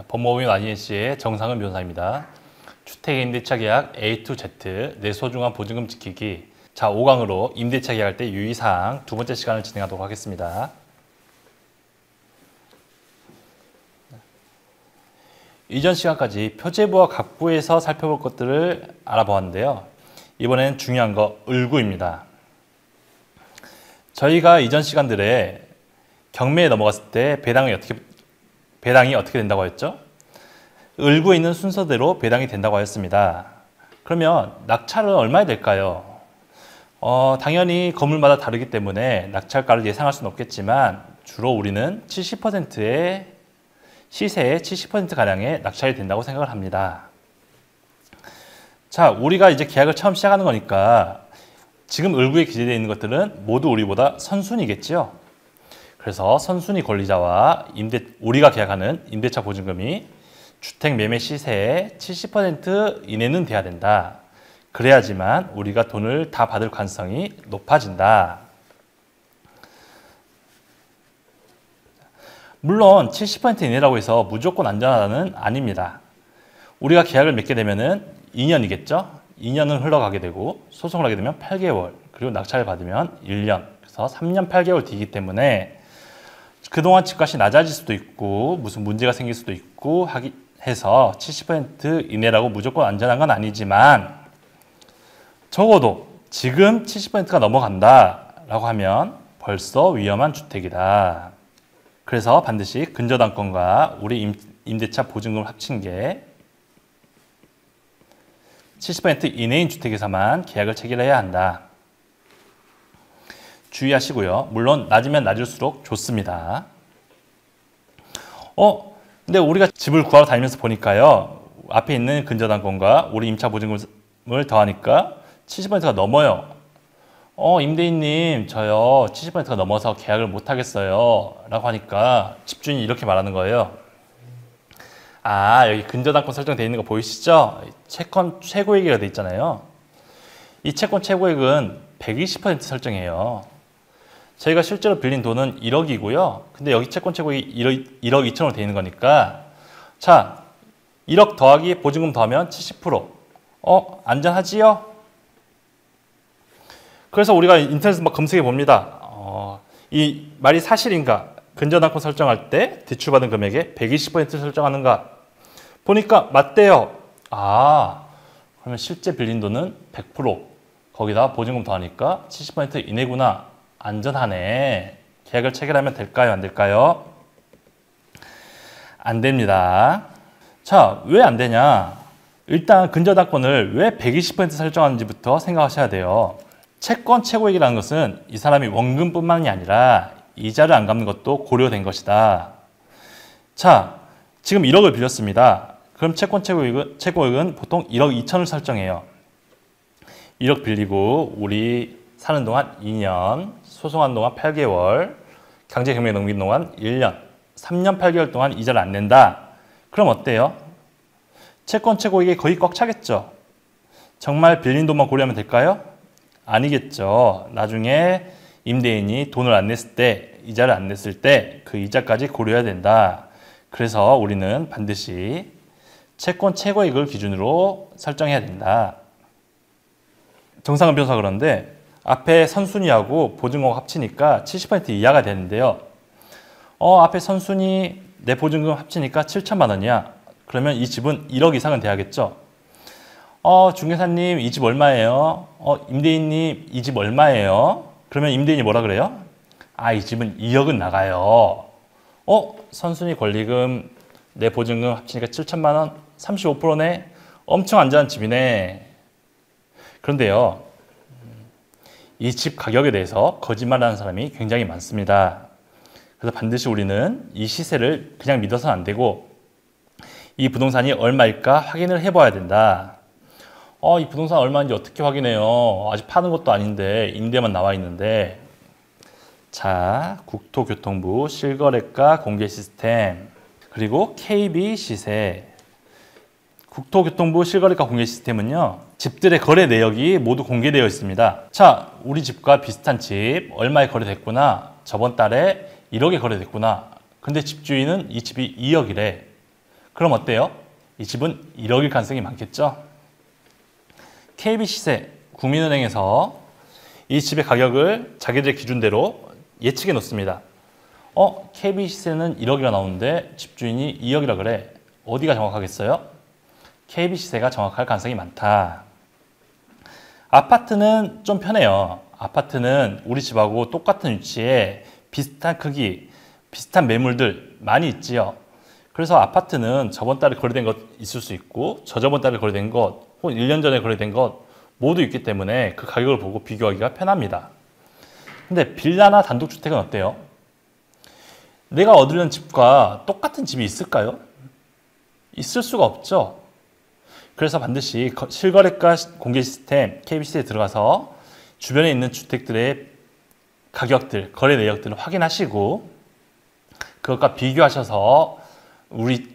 법무법인 YNC의 정상은 변호사입니다. 주택임대차 계약 A to Z 내 소중한 보증금 지키기. 자, 5강으로 임대차 계약할 때 유의사항 두 번째 시간을 진행하도록 하겠습니다. 이전 시간까지 표제부와 각부에서 살펴볼 것들을 알아보았는데요. 이번에는 중요한 거 을구입니다. 저희가 이전 시간들에 경매에 넘어갔을 때 배당이 어떻게 된다고 했죠? 을구에 있는 순서대로 배당이 된다고 하였습니다. 그러면 낙찰은 얼마에 될까요? 당연히 건물마다 다르기 때문에 낙찰가를 예상할 수는 없겠지만 주로 우리는 70%의 시세의 70%가량의 낙찰이 된다고 생각을 합니다. 자, 우리가 이제 계약을 처음 시작하는 거니까 지금 을구에 기재되어 있는 것들은 모두 우리보다 선순위겠죠. 그래서 선순위 권리자와 우리가 계약하는 임대차 보증금이 주택 매매 시세의 70% 이내는 돼야 된다. 그래야지만 우리가 돈을 다 받을 가능성이 높아진다. 물론 70% 이내라고 해서 무조건 안전하다는 아닙니다. 우리가 계약을 맺게 되면은 2년이겠죠? 2년은 흘러가게 되고 소송을 하게 되면 8개월, 그리고 낙찰을 받으면 1년, 그래서 3년 8개월 뒤이기 때문에 그동안 집값이 낮아질 수도 있고 무슨 문제가 생길 수도 있고 해서 70% 이내라고 무조건 안전한 건 아니지만 적어도 지금 70%가 넘어간다라고 하면 벌써 위험한 주택이다. 그래서 반드시 근저당권과 우리 임대차 보증금을 합친 게 70% 이내인 주택에서만 계약을 체결해야 한다. 주의하시고요. 물론 낮으면 낮을수록 좋습니다. 근데 우리가 집을 구하러 다니면서 보니까요. 앞에 있는 근저당권과 우리 임차 보증금을 더하니까 70%가 넘어요. 임대인님 저요 70%가 넘어서 계약을 못 하겠어요 라고 하니까 집주인이 이렇게 말하는 거예요. 아, 여기 근저당권 설정되어 있는 거 보이시죠? 채권 최고액이라 되어 있잖아요. 이 채권 최고액은 120% 설정해요. 저희가 실제로 빌린 돈은 1억이고요. 근데 여기 채권 최고액이 1억 2천으로 되어 있는 거니까 자, 1억 더하기 보증금 더하면 70%. 안전하지요? 그래서 우리가 인터넷에서 막 검색해 봅니다. 이 말이 사실인가? 근저당권 설정할 때 대출받은 금액의 120% 설정하는가? 보니까 맞대요. 아, 그러면 실제 빌린 돈은 100%. 거기다 보증금 더하니까 70% 이내구나. 안전하네. 계약을 체결하면 될까요? 안 될까요? 안 됩니다. 자, 왜 안 되냐? 일단 근저당권을 왜 120% 설정하는지부터 생각하셔야 돼요. 채권 최고액이라는 것은 이 사람이 원금뿐만이 아니라 이자를 안 갚는 것도 고려된 것이다. 자, 지금 1억을 빌렸습니다. 그럼 채권 최고액은 보통 1억 2천을 설정해요. 1억 빌리고 우리 사는 동안 2년, 소송하는 동안 8개월, 강제경매 넘긴 동안 1년, 3년 8개월 동안 이자를 안 낸다. 그럼 어때요? 채권 최고액이 거의 꽉 차겠죠? 정말 빌린 돈만 고려하면 될까요? 아니겠죠. 나중에 임대인이 돈을 안 냈을 때, 이자를 안 냈을 때 그 이자까지 고려해야 된다. 그래서 우리는 반드시 채권 최고액을 기준으로 설정해야 된다. 정상은 변호사 그런데 앞에 선순위하고 보증금 합치니까 70% 이하가 되는데요. 앞에 선순위 내 보증금 합치니까 7천만 원이야. 그러면 이 집은 1억 이상은 돼야겠죠. 중개사님 이 집 얼마예요? 임대인님 이 집 얼마예요? 그러면 임대인이 뭐라 그래요? 아, 이 집은 2억은 나가요. 선순위 권리금 내 보증금 합치니까 7천만 원, 35%네. 엄청 안전한 집이네. 그런데요, 이 집 가격에 대해서 거짓말하는 사람이 굉장히 많습니다. 그래서 반드시 우리는 이 시세를 그냥 믿어서는 안 되고 이 부동산이 얼마일까 확인을 해봐야 된다. 이 부동산 얼마인지 어떻게 확인해요? 아직 파는 것도 아닌데 임대만 나와 있는데. 자, 국토교통부 실거래가 공개 시스템 그리고 KB 시세. 국토교통부 실거래가 공개 시스템은요, 집들의 거래 내역이 모두 공개되어 있습니다. 자, 우리 집과 비슷한 집 얼마에 거래됐구나. 저번 달에 1억에 거래됐구나. 근데 집주인은 이 집이 2억이래. 그럼 어때요? 이 집은 1억일 가능성이 많겠죠? KB시세, 국민은행에서 이 집의 가격을 자기들 기준대로 예측해 놓습니다. KB시세는 1억이라 나오는데 집주인이 2억이라 그래. 어디가 정확하겠어요? KB시세가 정확할 가능성이 많다. 아파트는 좀 편해요. 아파트는 우리 집하고 똑같은 위치에 비슷한 크기, 비슷한 매물들 많이 있지요. 그래서 아파트는 저번 달에 거래된 것 있을 수 있고 저저번 달에 거래된 것 혹은 1년 전에 거래된 것 모두 있기 때문에 그 가격을 보고 비교하기가 편합니다. 근데 빌라나 단독주택은 어때요? 내가 얻으려는 집과 똑같은 집이 있을까요? 있을 수가 없죠. 그래서 반드시 실거래가 공개 시스템 KB시세에 들어가서 주변에 있는 주택들의 가격들, 거래 내역들을 확인하시고 그것과 비교하셔서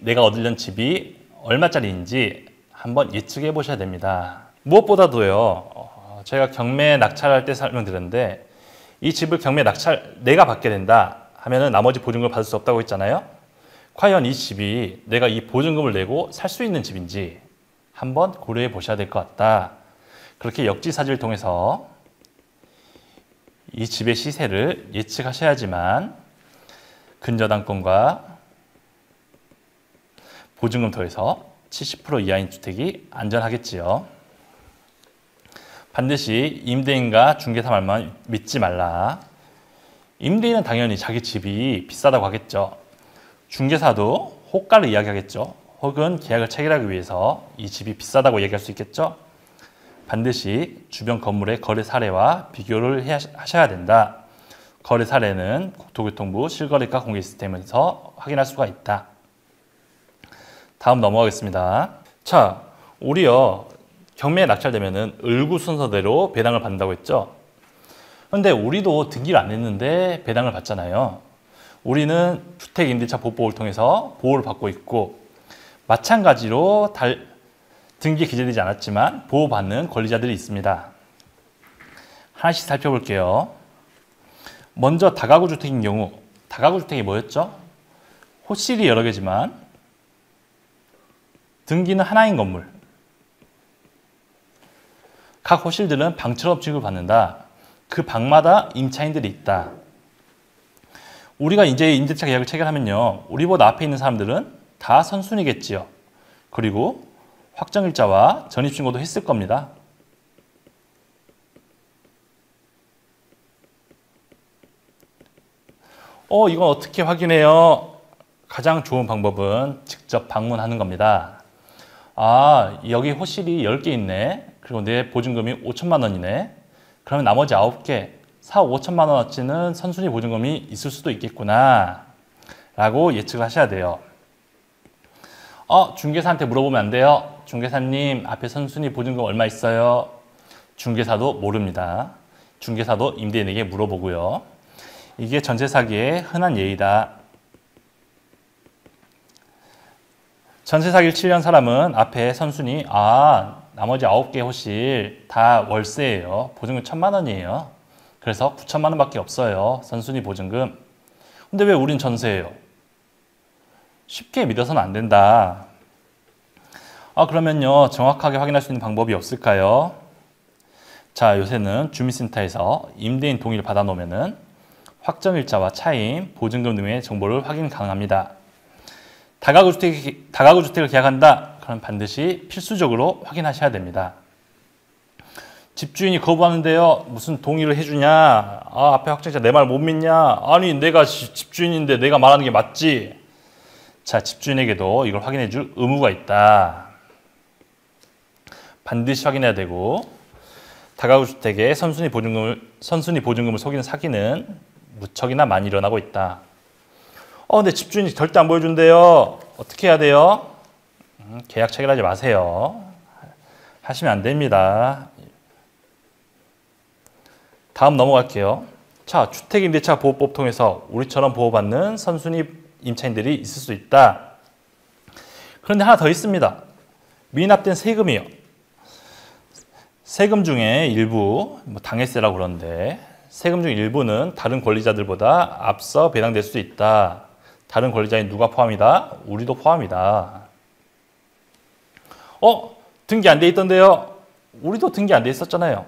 내가 얻으려는 집이 얼마짜리인지 한번 예측해 보셔야 됩니다. 무엇보다도요, 제가 경매 낙찰할 때 설명드렸는데 이 집을 경매 낙찰 내가 받게 된다 하면은 나머지 보증금을 받을 수 없다고 했잖아요. 과연 이 집이 내가 이 보증금을 내고 살 수 있는 집인지 한번 고려해 보셔야 될 것 같다. 그렇게 역지사지를 통해서 이 집의 시세를 예측하셔야지만 근저당권과 보증금 더해서 70% 이하인 주택이 안전하겠지요. 반드시 임대인과 중개사 말만 믿지 말라. 임대인은 당연히 자기 집이 비싸다고 하겠죠. 중개사도 호가를 이야기하겠죠. 혹은 계약을 체결하기 위해서 이 집이 비싸다고 얘기할 수 있겠죠. 반드시 주변 건물의 거래 사례와 비교를 하셔야 된다. 거래 사례는 국토교통부 실거래가 공개 시스템에서 확인할 수가 있다. 다음 넘어가겠습니다. 자, 우리요 경매에 낙찰되면은 을구 순서대로 배당을 받는다고 했죠. 그런데 우리도 등기를 안 했는데 배당을 받잖아요. 우리는 주택임대차 보호법을 통해서 보호를 받고 있고 마찬가지로 등기에 기재되지 않았지만 보호받는 권리자들이 있습니다. 하나씩 살펴볼게요. 먼저 다가구 주택인 경우, 다가구 주택이 뭐였죠? 호실이 여러 개지만 등기는 하나인 건물. 각 호실들은 방처럼 취급을 받는다. 그 방마다 임차인들이 있다. 우리가 이제 임대차 계약을 체결하면요, 우리보다 앞에 있는 사람들은 다 선순위겠지요. 그리고 확정일자와 전입신고도 했을 겁니다. 이건 어떻게 확인해요? 가장 좋은 방법은 직접 방문하는 겁니다. 아, 여기 호실이 10개 있네. 그리고 내 보증금이 5천만 원이네. 그러면 나머지 9개, 4억 5천만 원어치는 선순위 보증금이 있을 수도 있겠구나 라고 예측을 하셔야 돼요. 중개사한테 물어보면 안 돼요. 중개사님, 앞에 선순위 보증금 얼마 있어요? 중개사도 모릅니다. 중개사도 임대인에게 물어보고요. 이게 전세 사기의 흔한 예이다. 전세 사기를 치려는 사람은 앞에 선순위, 나머지 9개 호실 다 월세예요. 보증금 1,000만 원이에요. 그래서 9천만 원밖에 없어요. 선순위 보증금. 근데 왜 우린 전세예요? 쉽게 믿어서는 안 된다. 그러면요, 정확하게 확인할 수 있는 방법이 없을까요? 자, 요새는 주민센터에서 임대인 동의를 받아 놓으면은 확정일자와 차임, 보증금 등의 정보를 확인 가능합니다. 다가구 주택을 계약한다. 그럼 반드시 필수적으로 확인하셔야 됩니다. 집주인이 거부하는데요, 무슨 동의를 해주냐? 앞에 확정일자 내 말 못 믿냐? 아니, 내가 집주인인데 내가 말하는 게 맞지? 자, 집주인에게도 이걸 확인해 줄 의무가 있다. 반드시 확인해야 되고, 다가구 주택의 선순위 보증금을 속이는 사기는 무척이나 많이 일어나고 있다. 근데 집주인이 절대 안 보여준대요. 어떻게 해야 돼요? 계약 체결하지 마세요. 하시면 안 됩니다. 다음 넘어갈게요. 자, 주택임대차 보호법 통해서 우리처럼 보호받는 선순위 임차인들이 있을 수 있다. 그런데 하나 더 있습니다. 미납된 세금이요. 세금 중에 일부, 당해세라고 그러는데 세금 중 일부는 다른 권리자들보다 앞서 배당될 수 있다. 다른 권리자인 누가 포함이다? 우리도 포함이다. 등기 안 돼 있던데요. 우리도 등기 안 돼 있었잖아요.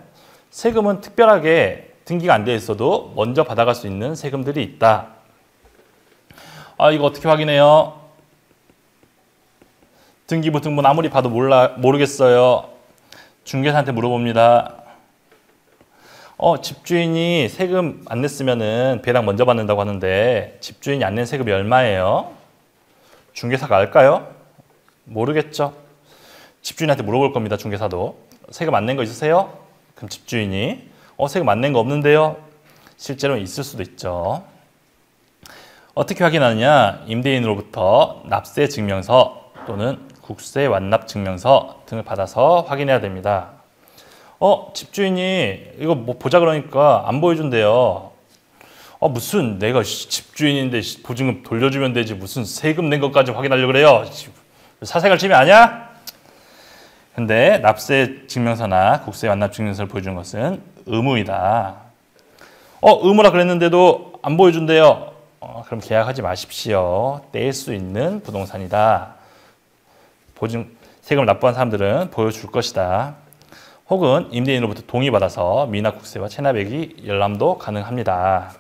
세금은 특별하게 등기가 안 돼 있어도 먼저 받아갈 수 있는 세금들이 있다. 이거 어떻게 확인해요? 등기부 등본 아무리 봐도 모르겠어요. 중개사한테 물어봅니다. 집주인이 세금 안 냈으면은 배당 먼저 받는다고 하는데 집주인이 안 낸 세금이 얼마예요? 중개사가 알까요? 모르겠죠. 집주인한테 물어볼 겁니다. 중개사도. 세금 안 낸 거 있으세요? 그럼 집주인이 세금 안 낸 거 없는데요? 실제로는 있을 수도 있죠. 어떻게 확인하느냐? 임대인으로부터 납세 증명서 또는 국세 완납 증명서 등을 받아서 확인해야 됩니다. 집주인이 이거 뭐 보자 그러니까 안 보여준대요. 무슨 내가 집주인인데 보증금 돌려주면 되지 무슨 세금 낸 것까지 확인하려고 그래요. 사생활 침해 아니야? 근데 납세 증명서나 국세 완납 증명서를 보여주는 것은 의무이다. 의무라 그랬는데도 안 보여준대요. 그럼 계약하지 마십시오. 떼일 수 있는 부동산이다. 세금을 납부한 사람들은 보여줄 것이다. 혹은 임대인으로부터 동의받아서 미납 국세와 체납액이 열람도 가능합니다.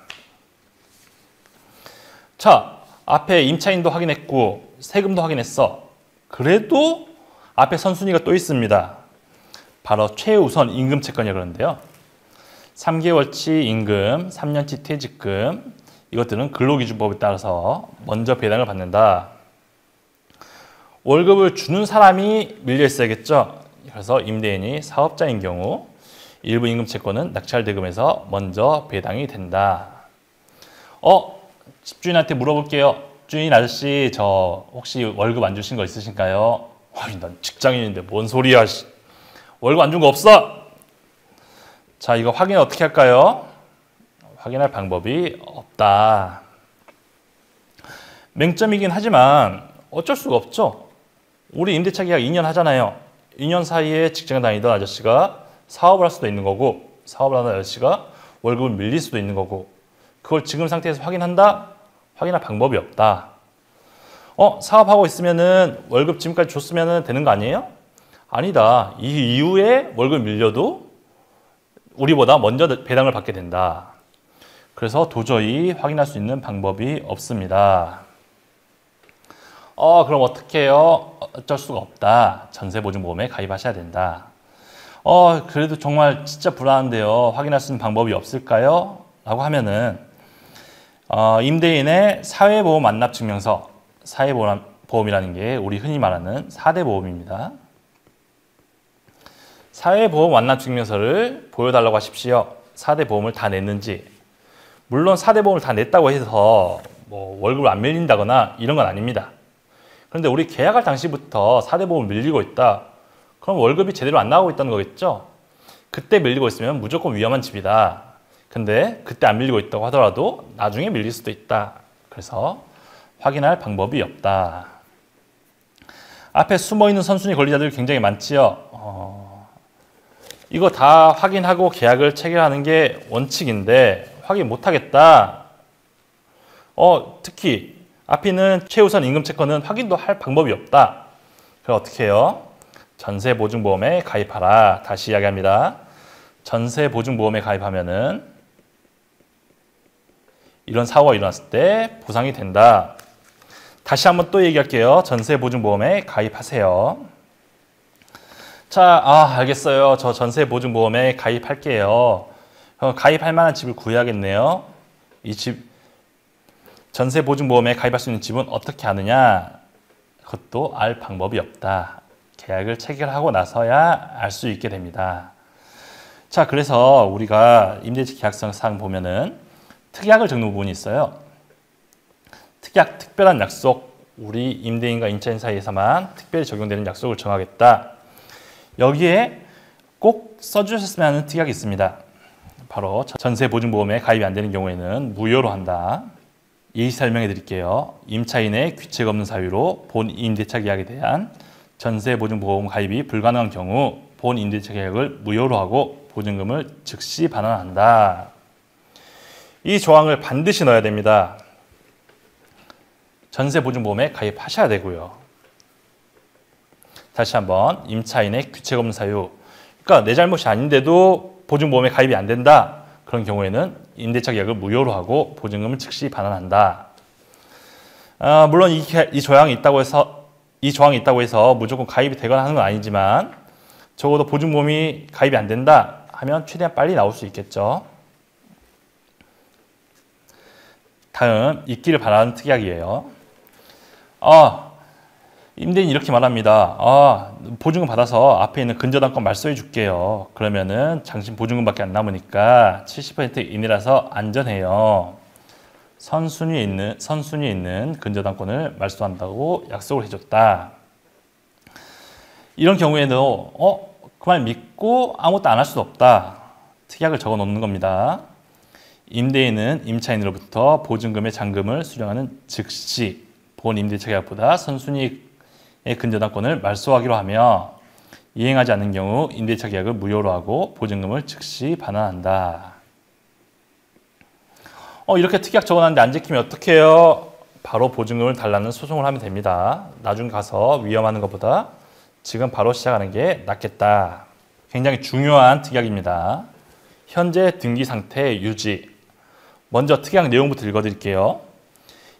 자, 앞에 임차인도 확인했고 세금도 확인했어. 그래도 앞에 선순위가 또 있습니다. 바로 최우선 임금 채권이라고 그러는데요. 3개월치 임금, 3년치 퇴직금 이것들은 근로기준법에 따라서 먼저 배당을 받는다. 월급을 주는 사람이 밀려 있어야겠죠. 그래서 임대인이 사업자인 경우 일부 임금 채권은 낙찰대금에서 먼저 배당이 된다. 집주인한테 물어볼게요. 주인 아저씨 저 혹시 월급 안 주신 거 있으신가요? 난 직장인인데 뭔 소리야. 월급 안 준 거 없어. 자, 이거 확인 어떻게 할까요? 확인할 방법이 없다. 맹점이긴 하지만 어쩔 수가 없죠. 우리 임대차 계약 2년 하잖아요. 2년 사이에 직장을 다니던 아저씨가 사업을 할 수도 있는 거고 사업을 하는 아저씨가 월급을 밀릴 수도 있는 거고 그걸 지금 상태에서 확인한다? 확인할 방법이 없다. 사업하고 있으면은 월급 지금까지 줬으면 되는 거 아니에요? 아니다. 이 이후에 월급 밀려도 우리보다 먼저 배당을 받게 된다. 그래서 도저히 확인할 수 있는 방법이 없습니다. 그럼 어떻게 해요? 어쩔 수가 없다. 전세보증보험에 가입하셔야 된다. 그래도 정말 진짜 불안한데요. 확인할 수 있는 방법이 없을까요? 라고 하면은 임대인의 사회보험 완납증명서, 사회보험이라는 게 우리 흔히 말하는 4대 보험입니다. 사회보험 완납증명서를 보여달라고 하십시오. 4대 보험을 다 냈는지. 물론 4대 보험을 다 냈다고 해서 뭐 월급을 안 밀린다거나 이런 건 아닙니다. 그런데 우리 계약할 당시부터 4대 보험을 밀리고 있다. 그럼 월급이 제대로 안 나오고 있다는 거겠죠? 그때 밀리고 있으면 무조건 위험한 집이다. 근데 그때 안 밀리고 있다고 하더라도 나중에 밀릴 수도 있다. 그래서 확인할 방법이 없다. 앞에 숨어있는 선순위 권리자들이 굉장히 많지요. 이거 다 확인하고 계약을 체결하는 게 원칙인데 확인 못하겠다. 특히 앞에 있는 최우선 임금채권은 확인도 할 방법이 없다. 그럼 어떻게 해요? 전세보증보험에 가입하라. 다시 이야기합니다. 전세보증보험에 가입하면은 이런 사고가 일어났을 때 보상이 된다. 다시 한번 또 얘기할게요. 전세보증보험에 가입하세요. 자, 알겠어요. 저 전세보증보험에 가입할게요. 가입할 만한 집을 구해야겠네요. 이 집, 전세보증보험에 가입할 수 있는 집은 어떻게 아느냐? 그것도 알 방법이 없다. 계약을 체결하고 나서야 알 수 있게 됩니다. 자, 그래서 우리가 임대차 계약서상 보면은 특약을 적는 부분이 있어요. 특약, 특별한 약속, 우리 임대인과 임차인 사이에서만 특별히 적용되는 약속을 정하겠다. 여기에 꼭 써주셨으면 하는 특약이 있습니다. 바로 전세보증보험에 가입이 안 되는 경우에는 무효로 한다. 예시 설명해 드릴게요. 임차인의 귀책 없는 사유로 본 임대차 계약에 대한 전세보증보험 가입이 불가능한 경우 본 임대차 계약을 무효로 하고 보증금을 즉시 반환한다. 이 조항을 반드시 넣어야 됩니다. 전세보증보험에 가입하셔야 되고요. 다시 한번 임차인의 규책 없는 사유. 그러니까 내 잘못이 아닌데도 보증보험에 가입이 안 된다. 그런 경우에는 임대차 계약을 무효로 하고 보증금을 즉시 반환한다. 물론 이 조항이 있다고 해서 무조건 가입이 되거나 하는 건 아니지만 적어도 보증보험이 가입이 안 된다 하면 최대한 빨리 나올 수 있겠죠. 다음, 있기를 바라는 특약이에요. 임대인이 이렇게 말합니다. 보증금 받아서 앞에 있는 근저당권 말소해 줄게요. 그러면은 당신 보증금밖에 안 남으니까 70% 이내라서 안전해요. 선순위에 있는 근저당권을 말소한다고 약속을 해줬다. 이런 경우에도 그 말 믿고 아무것도 안 할 수도 없다. 특약을 적어 놓는 겁니다. 임대인은 임차인으로부터 보증금의 잔금을 수령하는 즉시 본 임대차 계약보다 선순위의 근저당권을 말소하기로 하며 이행하지 않는 경우 임대차 계약을 무효로 하고 보증금을 즉시 반환한다. 이렇게 특약 적어놨는데 안 지키면 어떻게 해요? 바로 보증금을 달라는 소송을 하면 됩니다. 나중 가서 위험하는 것보다 지금 바로 시작하는 게 낫겠다. 굉장히 중요한 특약입니다. 현재 등기 상태 유지. 먼저 특약 내용부터 읽어드릴게요.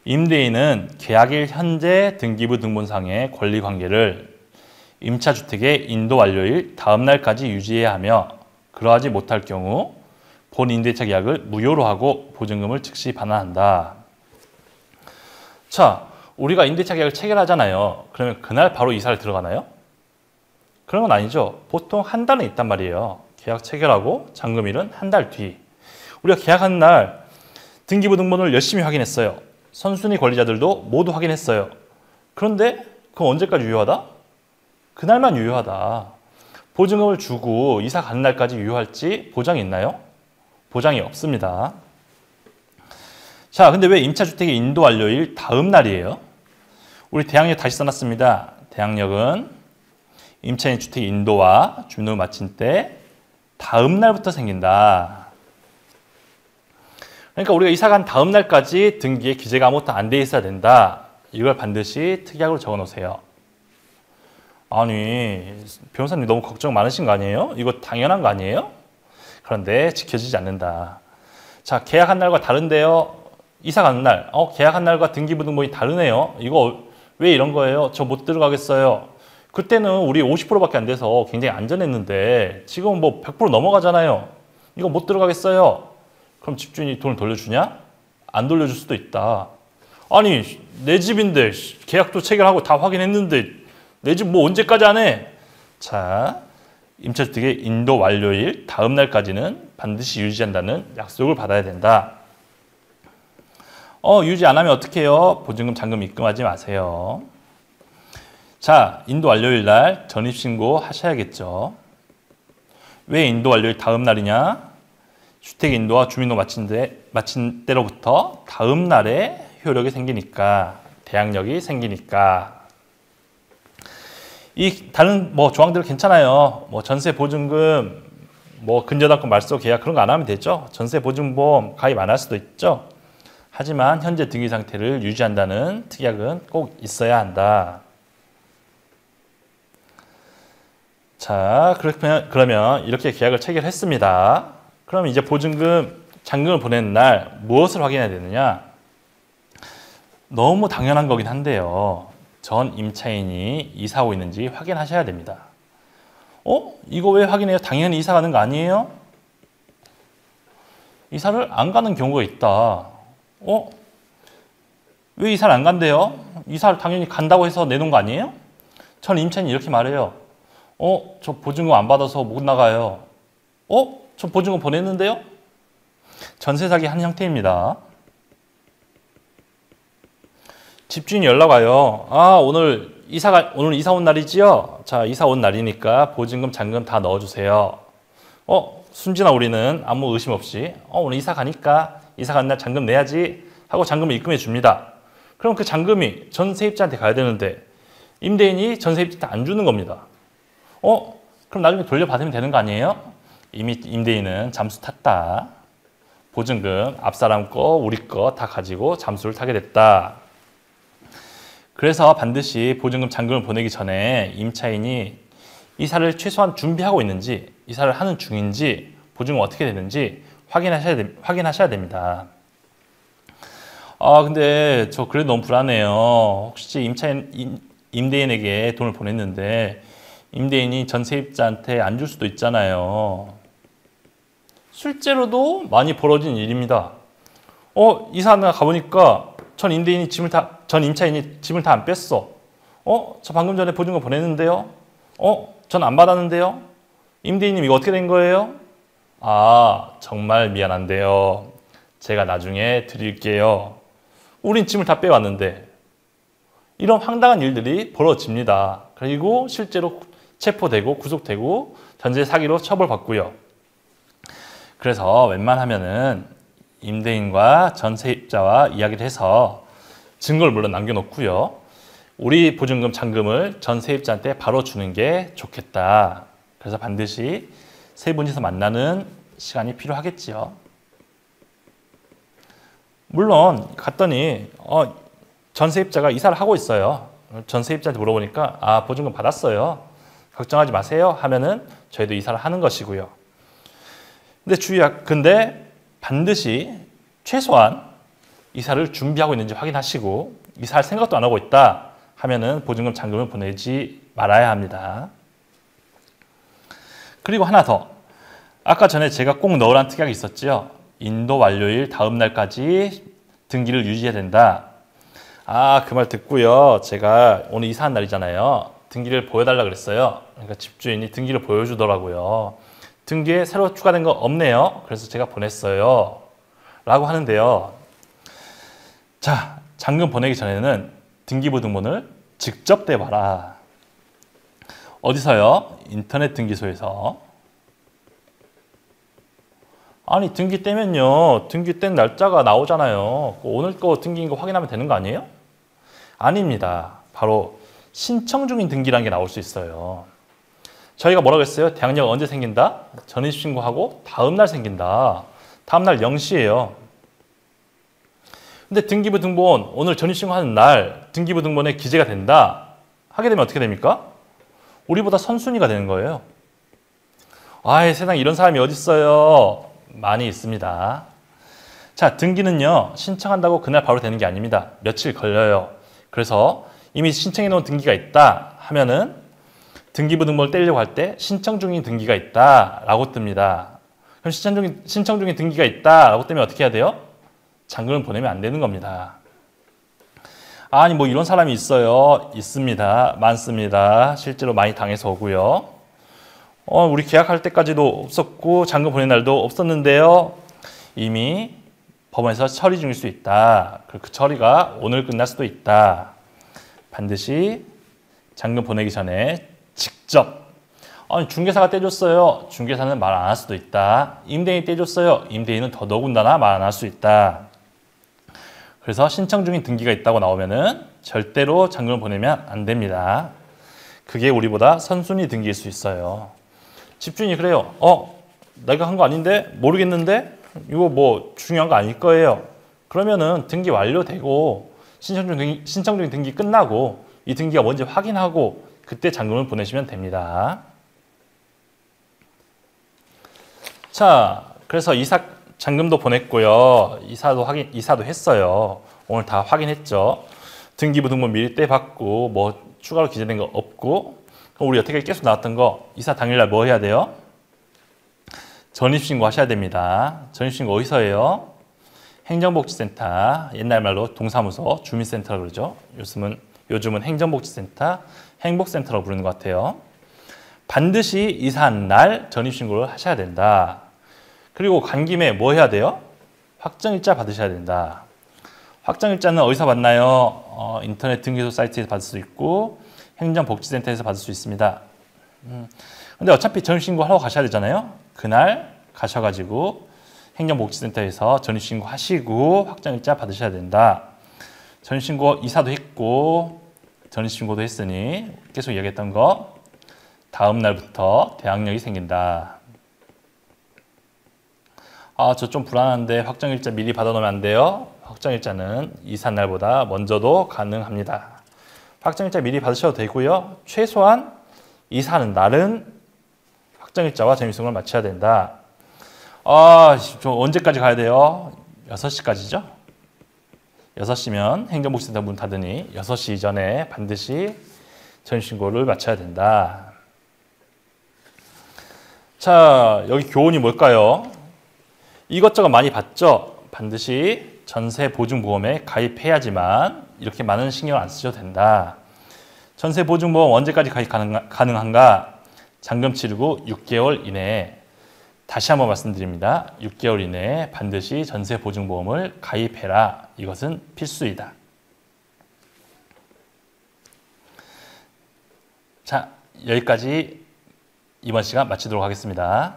임대인은 계약일 현재 등기부 등본상의 권리관계를 임차주택의 인도 완료일 다음 날까지 유지해야 하며 그러하지 못할 경우 본 임대차 계약을 무효로 하고 보증금을 즉시 반환한다. 자, 우리가 임대차 계약을 체결하잖아요. 그러면 그날 바로 이사를 들어가나요? 그런 건 아니죠. 보통 한 달은 있단 말이에요. 계약 체결하고 잔금일은 한 달 뒤. 우리가 계약하는 날 등기부 등본을 열심히 확인했어요. 선순위 권리자들도 모두 확인했어요. 그런데 그건 언제까지 유효하다? 그날만 유효하다. 보증금을 주고 이사 가는 날까지 유효할지 보장이 있나요? 보장이 없습니다. 자, 근데 왜 임차주택의 인도 완료일 다음 날이에요? 우리 대항력 다시 써놨습니다. 대항력은 임차인 주택 인도와 주민등록 마친 때 다음 날부터 생긴다. 그러니까 우리가 이사 간 다음 날까지 등기에 기재가 아무것도 안 돼 있어야 된다. 이걸 반드시 특약으로 적어 놓으세요. 아니, 변호사님 너무 걱정 많으신 거 아니에요? 이거 당연한 거 아니에요? 그런데 지켜지지 않는다. 자, 계약한 날과 다른데요. 이사 가는 날, 계약한 날과 등기부 등본이 다르네요. 이거 왜 이런 거예요? 저 못 들어가겠어요. 그때는 우리 50%밖에 안 돼서 굉장히 안전했는데 지금은 뭐 100% 넘어가잖아요. 이거 못 들어가겠어요. 그럼 집주인이 돈을 돌려주냐? 안 돌려줄 수도 있다. 아니, 내 집인데 계약도 체결하고 다 확인했는데 내 집 뭐 언제까지 안 해? 자, 임차주택의 인도 완료일 다음 날까지는 반드시 유지한다는 약속을 받아야 된다. 유지 안 하면 어떻게 해요? 보증금, 잔금 입금하지 마세요. 자, 인도 완료일 날 전입신고 하셔야겠죠. 왜 인도 완료일 다음 날이냐? 주택 인도와 주민등록 마친 때로부터 다음 날에 효력이 생기니까, 대항력이 생기니까. 이 다른 조항들 괜찮아요. 전세 보증금, 근저당권 말소 계약 그런 거 안 하면 되죠. 전세 보증보험 가입 안 할 수도 있죠. 하지만 현재 등기 상태를 유지한다는 특약은 꼭 있어야 한다. 자, 그러면 이렇게 계약을 체결했습니다. 그럼 이제 보증금, 잔금을 보내는 날 무엇을 확인해야 되느냐? 너무 당연한 거긴 한데요. 전 임차인이 이사 오고 있는지 확인하셔야 됩니다. 이거 왜 확인해요? 당연히 이사 가는 거 아니에요? 이사를 안 가는 경우가 있다. 왜 이사를 안 간대요? 이사를 당연히 간다고 해서 내놓은 거 아니에요? 전 임차인이 이렇게 말해요. 저 보증금 안 받아서 못 나가요. 저 보증금 보냈는데요? 전세 사기 한 형태입니다. 집주인이 연락 와요. 오늘 이사 온 날이지요? 자, 이사 온 날이니까 보증금, 잔금 다 넣어주세요. 순진한 우리는 아무 의심 없이 오늘 이사 가니까 이사 가는 날 잔금 내야지 하고 잔금을 입금해 줍니다. 그럼 그 잔금이 전세입자한테 가야 되는데 임대인이 전세입자한테 안 주는 겁니다. 그럼 나중에 돌려받으면 되는 거 아니에요? 이미 임대인은 잠수 탔다. 보증금 앞사람 거 우리 거 다 가지고 잠수를 타게 됐다. 그래서 반드시 보증금 잔금을 보내기 전에 임차인이 이사를 최소한 준비하고 있는지, 이사를 하는 중인지, 보증금 어떻게 되는지 확인하셔야 됩니다. 근데 저 그래도 너무 불안해요. 혹시 임대인에게 돈을 보냈는데 임대인이 전세입자한테 안 줄 수도 있잖아요. 실제로도 많이 벌어진 일입니다. 이사하다 가보니까 전 임차인이 짐을 다 안 뺐어. 저 방금 전에 보증금 보냈는데요. 전 안 받았는데요. 임대인님 이거 어떻게 된 거예요? 정말 미안한데요. 제가 나중에 드릴게요. 우린 짐을 다 빼왔는데. 이런 황당한 일들이 벌어집니다. 그리고 실제로 체포되고 구속되고 전세 사기로 처벌받고요. 그래서 웬만하면은 임대인과 전세입자와 이야기를 해서 증거를 물론 남겨놓고요. 우리 보증금 잔금을 전세입자한테 바로 주는 게 좋겠다. 그래서 반드시 세 분이서 만나는 시간이 필요하겠지요. 물론 갔더니 전세입자가 이사를 하고 있어요. 전세입자한테 물어보니까 보증금 받았어요. 걱정하지 마세요 하면은 저희도 이사를 하는 것이고요. 근데 반드시 최소한 이사를 준비하고 있는지 확인하시고 이사할 생각도 안 하고 있다 하면은 보증금 잔금을 보내지 말아야 합니다. 그리고 하나 더. 아까 전에 제가 꼭 넣으라는 특약이 있었죠. 인도 완료일 다음 날까지 등기를 유지해야 된다. 그 말 듣고요. 제가 오늘 이사한 날이잖아요. 등기를 보여달라 그랬어요. 그러니까 집주인이 등기를 보여주더라고요. 등기에 새로 추가된 거 없네요. 그래서 제가 보냈어요. 라고 하는데요. 자, 잔금 보내기 전에는 등기부등본을 직접 떼봐라. 어디서요? 인터넷 등기소에서. 아니, 등기 떼면요. 등기 뗀 날짜가 나오잖아요. 오늘 거 등기인 거 확인하면 되는 거 아니에요? 아닙니다. 바로 신청 중인 등기라는 게 나올 수 있어요. 저희가 뭐라고 했어요? 대항력 언제 생긴다? 전입신고하고 다음날 생긴다. 다음날 0시예요. 근데 등기부 등본 오늘 전입신고하는 날 등기부 등본에 기재가 된다. 하게 되면 어떻게 됩니까? 우리보다 선순위가 되는 거예요. 세상에 이런 사람이 어디 있어요? 많이 있습니다. 자, 등기는요. 신청한다고 그날 바로 되는 게 아닙니다. 며칠 걸려요. 그래서 이미 신청해 놓은 등기가 있다 하면은 등기부 등본을 떼려고 할 때 신청 중인 등기가 있다라고 뜹니다. 그럼 신청 중인 등기가 있다라고 뜨면 어떻게 해야 돼요? 잔금을 보내면 안 되는 겁니다. 아니 뭐 이런 사람이 있어요. 있습니다. 많습니다. 실제로 많이 당해서 오고요. 우리 계약할 때까지도 없었고 잔금 보낸 날도 없었는데요. 이미 법원에서 처리 중일 수 있다. 그 처리가 오늘 끝날 수도 있다. 반드시 잔금 보내기 전에 직접 중개사가 떼줬어요. 중개사는 말 안 할 수도 있다. 임대인이 떼줬어요. 임대인은 더더군다나 말 안 할 수 있다. 그래서 신청 중인 등기가 있다고 나오면은 절대로 잔금을 보내면 안 됩니다. 그게 우리보다 선순위 등기일 수 있어요. 집주인이 그래요. 내가 한 거 아닌데? 모르겠는데? 이거 뭐 중요한 거 아닐 거예요. 그러면은 등기 완료되고 신청 중인 등기 끝나고 이 등기가 뭔지 확인하고 그때 잔금을 보내시면 됩니다. 자, 그래서 잔금도 보냈고요. 이사도 했어요. 오늘 다 확인했죠. 등기부 등본 미리 떼봤고 뭐 추가로 기재된 거 없고 그럼 우리 여태까지 계속 나왔던 거 이사 당일날 뭐 해야 돼요? 전입신고 하셔야 됩니다. 전입신고 어디서 해요? 행정복지센터, 옛날 말로 동사무소, 주민센터라고 그러죠. 요즘은 행정복지센터, 행복센터라고 부르는 것 같아요. 반드시 이사한 날 전입신고를 하셔야 된다. 그리고 간 김에 뭐 해야 돼요? 확정일자 받으셔야 된다. 확정일자는 어디서 받나요? 인터넷 등기소 사이트에서 받을 수 있고 행정복지센터에서 받을 수 있습니다. 근데 어차피 전입신고 하러 가셔야 되잖아요. 그날 가셔가지고 행정복지센터에서 전입신고 하시고 확정일자 받으셔야 된다. 전입신고 이사도 했고 전입신고도 했으니 계속 이야기했던 거 다음 날부터 대항력이 생긴다. 저 좀 불안한데 확정일자 미리 받아놓으면 안 돼요? 확정일자는 이사 날보다 먼저도 가능합니다. 확정일자 미리 받으셔도 되고요. 최소한 이사하는 날은 확정일자와 점유승을 맞춰야 된다. 좀 언제까지 가야 돼요? 6시까지죠? 6시면 행정복지센터 문 닫으니 6시 이전에 반드시 점유신고를 마쳐야 된다. 자, 여기 교훈이 뭘까요? 이것저것 많이 봤죠? 반드시 전세보증보험에 가입해야지만 이렇게 많은 신경을 안 쓰셔도 된다. 전세보증보험 언제까지 가입 가능한가? 잔금 치르고 6개월 이내에, 다시 한번 말씀드립니다. 6개월 이내에 반드시 전세보증보험을 가입해라. 이것은 필수이다. 자, 여기까지 이번 시간 마치도록 하겠습니다.